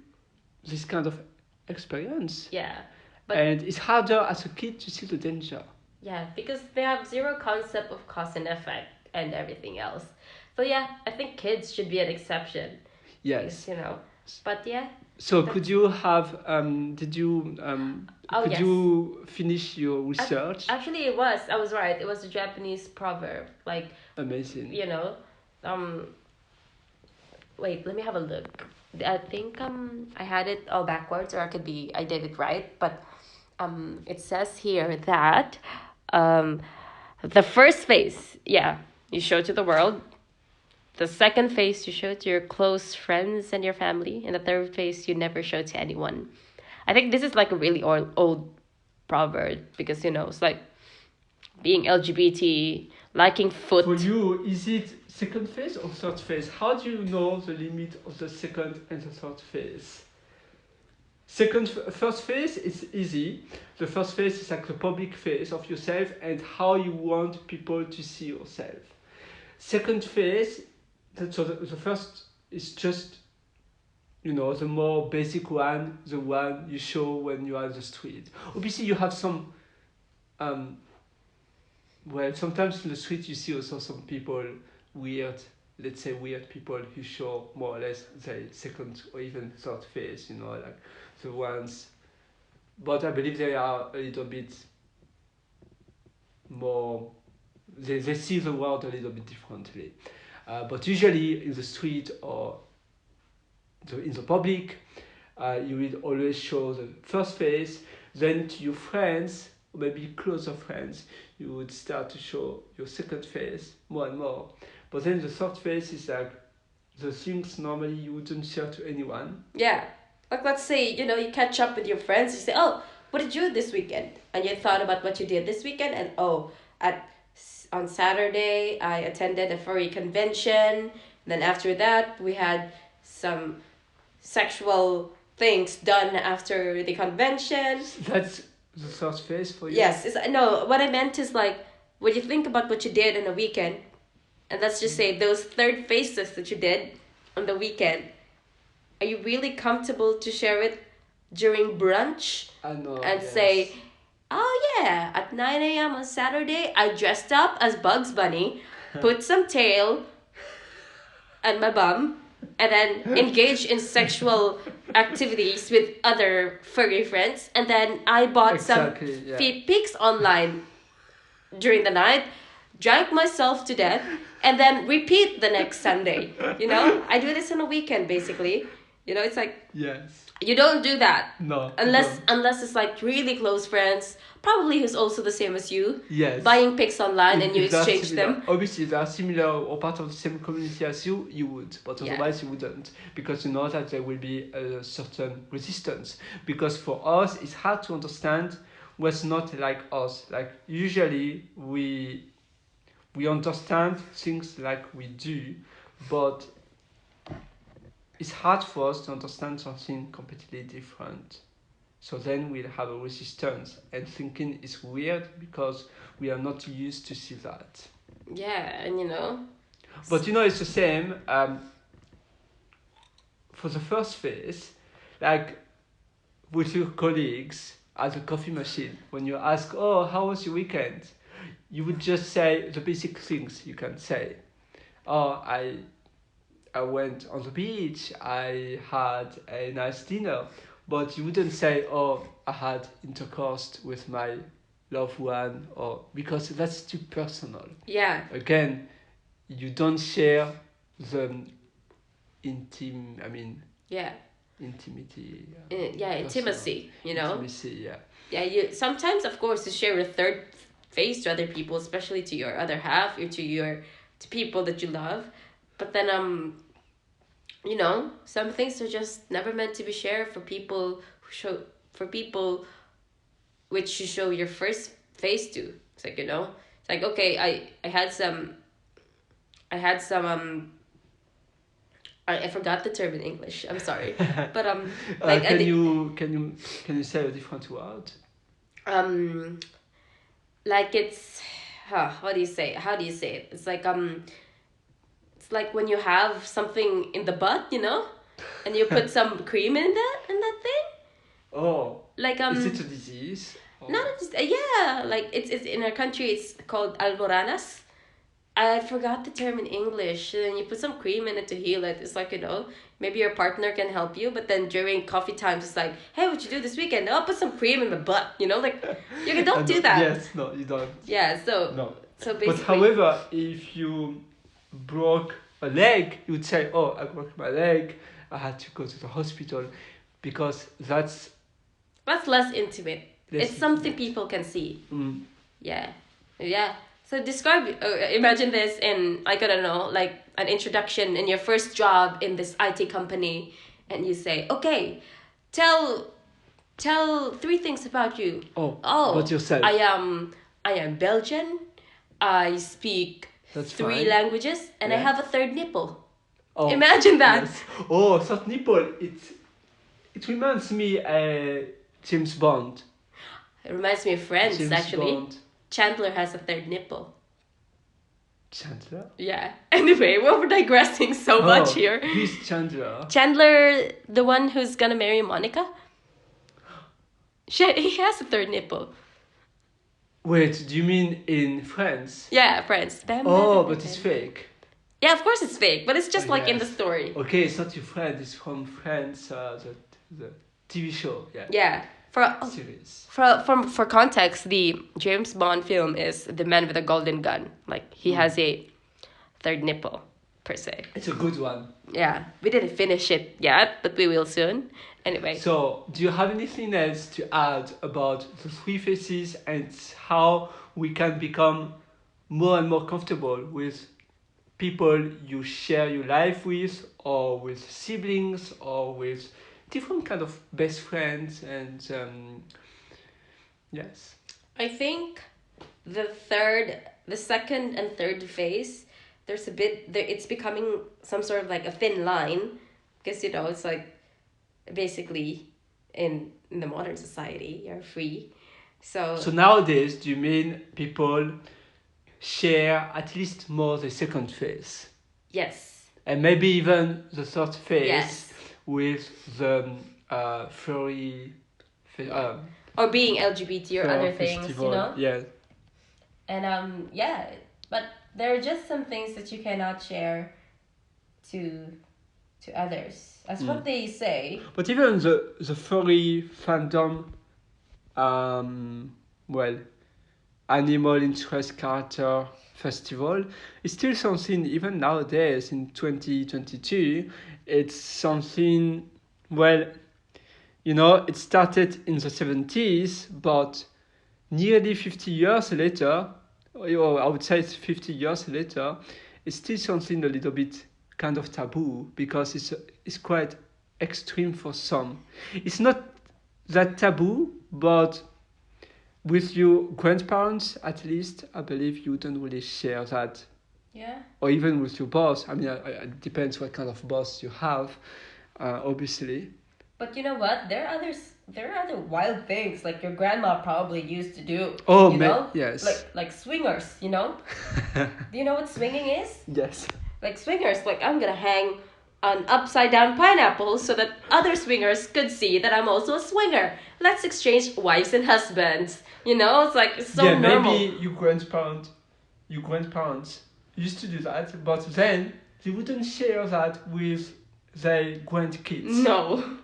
this kind of experience.
Yeah,
and it's harder as a kid to see the danger.
Yeah, because they have zero concept of cause and effect and everything else. So yeah, I think kids should be an exception.
Yes.
Because, but yeah.
So could you have did you could
yes.
you finish your research?
Actually, I was right. It was a Japanese proverb. Like,
amazing.
wait, let me have a look. I think I had it all backwards, or I did it right, but it says here that um the first face, yeah, you show to the world. The second face you show to your close friends and your family, and the third face you never show to anyone. I think this is like a really old proverb because it's like being LGBT, liking
For
foot.
you, is it second phase or third phase? How do you know the limit of the second and the third phase? First phase is easy. The first phase is like the public phase of yourself and how you want people to see yourself. Second phase, so the first is just, the more basic one, the one you show when you are on the street. Obviously, you have some, um, well, sometimes in the street you see also some people weird, let's say weird people who show more or less the second or even third phase, like the ones, but I believe they are a little bit more, they see the world a little bit differently. But usually in the street or in the public, you will always show the first face, then to your friends, or maybe closer friends, you would start to show your second face more and more. But then the third face is like the things normally you wouldn't share to anyone.
Yeah. Like, let's say, you catch up with your friends, you say, oh, what did you do this weekend? And you thought about what you did this weekend, and on Saturday, I attended a furry convention. Then after that, we had some sexual things done after the convention.
That's the third phase for you?
Yes. No, what I meant is like, when you think about what you did in a weekend, and let's just say those third phases that you did on the weekend, are you really comfortable to share it during brunch?
I know.
And
Yes.
say, oh yeah, at 9 a.m. on Saturday, I dressed up as Bugs Bunny, put some tail on my bum, and then engaged in sexual activities with other furry friends. And then I bought
Exactly,
some
yeah.
feet pics online during the night, drank myself to death, and then repeat the next Sunday. I do this on a weekend, basically. It's like,
Yes.
you don't do that.
No.
Unless it's like really close friends, probably who's also the same as you.
Yes.
Buying pics online and you
If they are
exchange
similar-
them.
Obviously, if they are similar or part of the same community as you would, but
Yeah.
otherwise you wouldn't, because you know that there will be a certain resistance. Because for us, it's hard to understand what's not like us. Like usually we understand things like we do, but it's hard for us to understand something completely different. So then we'll have a resistance and thinking is weird because we are not used to see that.
Yeah, and
But it's the same for the first phase, like with your colleagues at the coffee machine, when you ask, oh, how was your weekend? You would just say the basic things you can say. Oh, I went on the beach, I had a nice dinner, but you wouldn't say, oh, I had intercourse with my loved one, or because that's too personal.
Yeah.
Again, you don't share the
Yeah.
intimity.
Yeah, intimacy,
Intimacy, yeah.
Yeah, you sometimes, of course, you share a third face to other people, especially to your other half or to people that you love. But then some things are just never meant to be shared for people which you show your first face to. It's like, it's like, okay, I had some I forgot the term in English. I'm sorry. But like
can you say a different word?
Like it's how do you say it? It's like when you have something in the butt, and you put some cream in that thing.
Oh.
Like
Is it a disease? Or?
Not just yeah, like it's in our country it's called almoranas. I forgot the term in English. And then you put some cream in it to heal it. It's like, maybe your partner can help you, but then during coffee times it's like, hey, what you do this weekend? Oh, I'll put some cream in my butt, like you don't do that.
Yes, no, you don't.
Yeah, so
No.
so basically.
But however, if you broke a leg, you would say, "Oh, I broke my leg. I had to go to the hospital," because
That's less intimate.
less
It's something
intimate.
people can see.
Mm.
Yeah. Yeah. So describe, imagine this in, like, I don't know, like an introduction in your first job in this IT company, and you say, okay, tell three things about you.
Oh, about
Oh,
yourself.
I am Belgian. I speak
That's
three
fine.
languages, and I
Yeah.
have a third nipple.
Oh,
Imagine that.
yes. Oh, third nipple. It reminds me James Bond.
It reminds me of Friends,
James
actually.
Bond.
Chandler has a third nipple.
Chandler.
Yeah. Anyway, we're digressing so much here.
Who's Chandler?
Chandler, the one who's gonna marry Monica, he has a third nipple.
Wait, do you mean in France?
Yeah, Friends. Bam,
Oh,
bam,
but it's
bam.
fake.
Yeah, of course it's fake, but it's just
Oh,
like in the
yes.
story.
Okay, it's not your friend. It's from France. The TV show. Yeah.
Yeah.
Series.
For context, the James Bond film is The Man with a Golden Gun. Like, he has a third nipple, per se.
It's a good one.
Yeah, we didn't finish it yet, but we will soon. Anyway.
So, do you have anything else to add about the three faces and how we can become more and more comfortable with people you share your life with, or with siblings, or with different kind of best friends? And yes.
I think the second and third phase, there's a bit there. It's becoming some sort of like a thin line, because it's like basically in the modern society you're free, so
So nowadays, do you mean people share at least more the second phase,
yes,
and maybe even the third phase
yes,
with the furry,
or being LGBT or
fur
other things,
festival? Yeah.
and yeah, but there are just some things that you cannot share to others. That's what they say.
But even the furry fandom, well, animal interest character festival is still something, even nowadays in 2022, it's something, well, it started in the 70s, but nearly 50 years later, or I would say it's 50 years later, it's still something a little bit kind of taboo, because it's quite extreme for some. It's not that taboo, but with your grandparents, at least, I believe you don't really share that.
Yeah.
Or even with your boss. I mean, it depends what kind of boss you have, obviously.
But you know what? There are other wild things like your grandma probably used to do.
Oh,
Yes. Like swingers. Do you know what swinging is?
Yes.
Like swingers. Like, I'm gonna hang an upside down pineapple so that other swingers could see that I'm also a swinger. Let's exchange wives and husbands. It's like it's so normal.
Maybe your grandparents used to do that, but then they wouldn't share that with their grandkids.
No.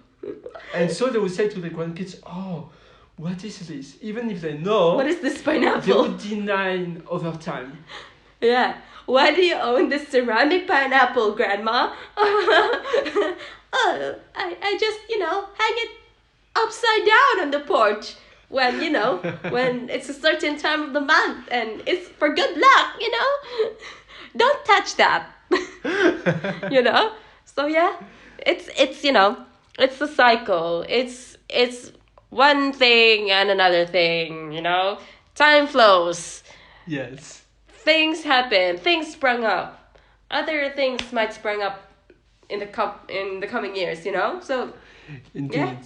And so they would say to the grandkids, "Oh, what is this?" Even if they know,
What is this
they
pineapple?
would deny over time.
Yeah. Why do you own this ceramic pineapple, Grandma? Oh, I just, hang it upside down on the porch when, when it's a certain time of the month and it's for good luck, Don't touch that. So yeah, it's it's the cycle. It's one thing and another thing, Time flows.
Yes.
Things happen. Things sprung up. Other things might sprung up in the coming years, So
Indeed.
Yeah.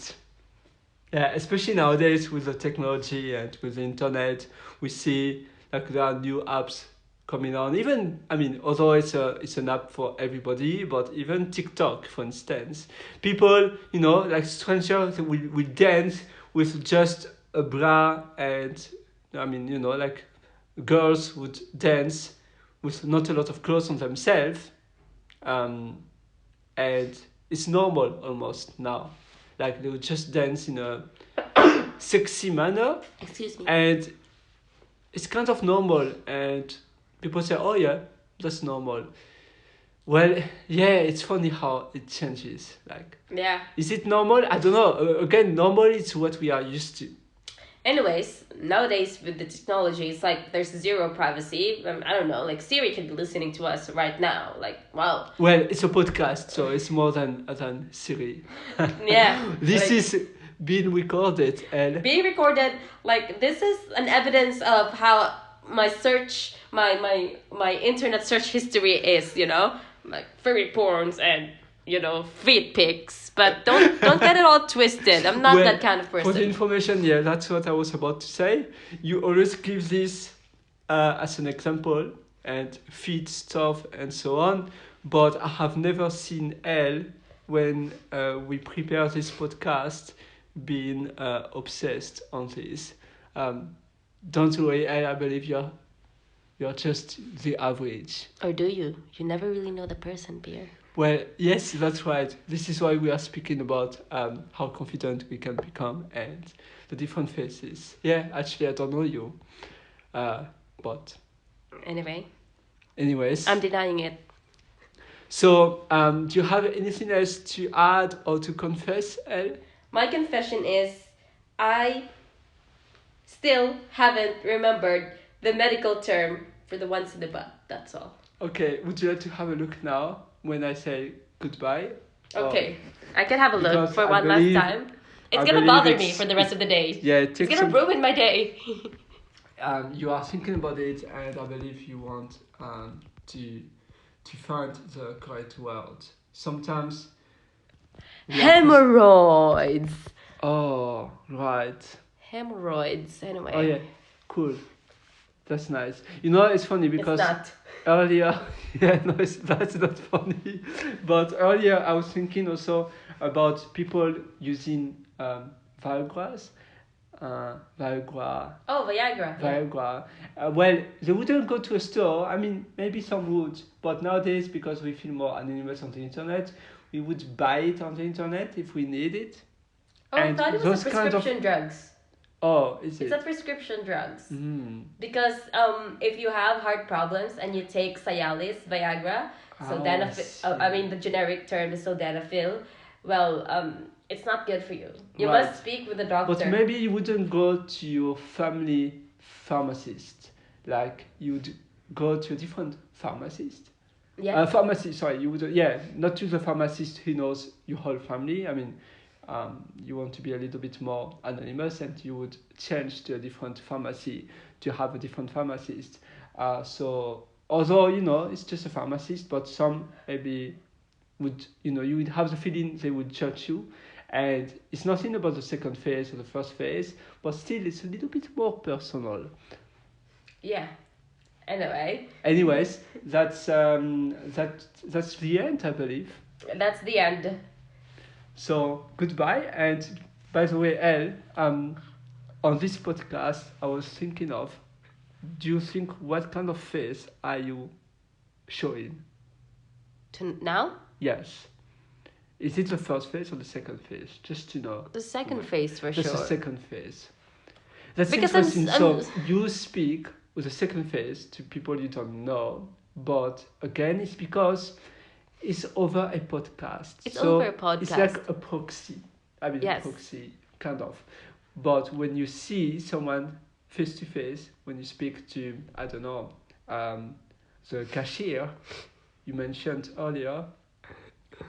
Yeah, especially nowadays with the technology and with the internet, we see like there are new apps coming on. Even, I mean, although it's an app for everybody, but even TikTok, for instance, people, like strangers will dance with just a bra, and I mean, like girls would dance with not a lot of clothes on themselves, and it's normal almost now. Like they would just dance in a sexy manner,
Excuse me.
and it's kind of normal, and people say, "Oh yeah, that's normal." Well, yeah, it's funny how it changes. Like,
Yeah.
is it normal? I don't know. Again, normal is what we are used to.
Anyways, nowadays with the technology, it's like there's zero privacy. I don't know, like Siri could be listening to us right now. Like, wow.
Well, it's a podcast, so it's more than Siri.
Yeah.
This
like,
is being recorded, and
being recorded. Like, this is an evidence of how my search, my internet search history is. You know, like furry porns and feet pics. But don't get it all twisted. I'm not
well,
that kind of
for the
person.
information, yeah, that's what I was about to say. You always give this as an example and feed stuff and so on, but I have never seen Elle when we prepare this podcast being obsessed on this. Um, don't worry, Elle, I believe you're just the average.
Or do you? You never really know the person, Pierre.
Well, yes, that's right. This is why we are speaking about how confident we can become and the different phases. Yeah, actually, I don't know you. But
Anyway,
anyways.
I'm denying it.
So, do you have anything else to add or to confess, Elle?
My confession is I still haven't remembered the medical term for the ones in the butt. That's all.
Okay, would you like to have a look now when I say goodbye?
Okay, I can have a look
because
for
I
one
believe-
last time. It's
I
gonna
believe
bother
it's-
me for the rest of the day.
Yeah, it
It's
takes
gonna
some...
ruin my day.
You are thinking about it, and I believe you want to find the correct word. Sometimes we are
Hemorrhoids.
oh, right.
Hemorrhoids. Anyway.
Oh yeah, cool. That's nice. You know, it's funny because
It's not.
earlier, yeah, no, that's not funny. But earlier, I was thinking also about people using Viagra's, Viagra,
Oh, Viagra. Yeah.
Viagra. Well, they wouldn't go to a store. I mean, maybe some would, but nowadays, because we feel more anonymous on the internet, we would buy it on the internet if we need it.
Oh, I
And
thought it was
those
a
kind of-
prescription drugs.
Oh, is
It's
it?
a prescription drugs.
Mm.
Because if you have heart problems and you take Cialis, Viagra, I mean the generic term is sildenafil. Well, it's not good for you. You
Right.
must speak with a doctor.
But maybe you wouldn't go to your family pharmacist. Like, you'd go to a different pharmacist.
Yeah.
Pharmacy, sorry, you would, yeah, not to the pharmacist who knows your whole family. I mean, you want to be a little bit more anonymous, and you would change to a different pharmacy to have a different pharmacist. So, although, it's just a pharmacist, but some maybe would, you would have the feeling they would judge you. And it's nothing about the second phase or the first phase, but still it's a little bit more personal.
Yeah. Anyway,
Anyways, that's the end, I believe.
that's the end.
So goodbye. And by the way, Elle, on this podcast, I was thinking of, do you think what kind of face are you showing?
Now?
Yes. Is it the first phase or the second phase? Just to know.
The second phase for
Just
sure.
the second phase. That's
Because
interesting.
I'm-
So you speak with the second phase to people you don't know, but again, it's because it's over a podcast.
It's
so
over a podcast.
It's like a proxy. I mean,
Yes.
a proxy, kind of. But when you see someone face to face, when you speak to, I don't know, the cashier you mentioned earlier,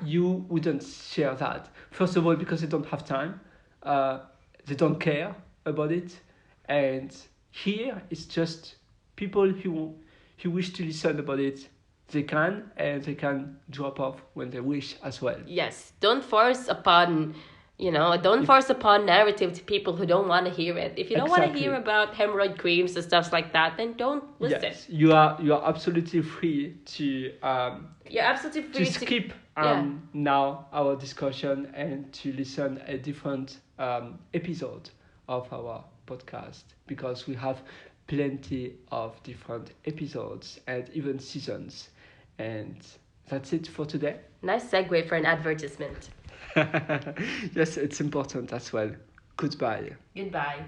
you wouldn't share that. First of all, because they don't have time, they don't care about it, and here it's just people who wish to listen about it. They can, and they can drop off when they wish as well.
Yes. Don't force upon narrative to people who don't want to hear it. If you don't want to
Exactly.
hear about hemorrhoid creams and stuff like that, then don't listen.
Yes, you are absolutely free to
You're absolutely free
to
to
skip now our discussion and to listen a different episode of our podcast, because we have plenty of different episodes and even seasons. And that's it for today.
Nice segue for an advertisement.
Yes, it's important as well. Goodbye.
Goodbye.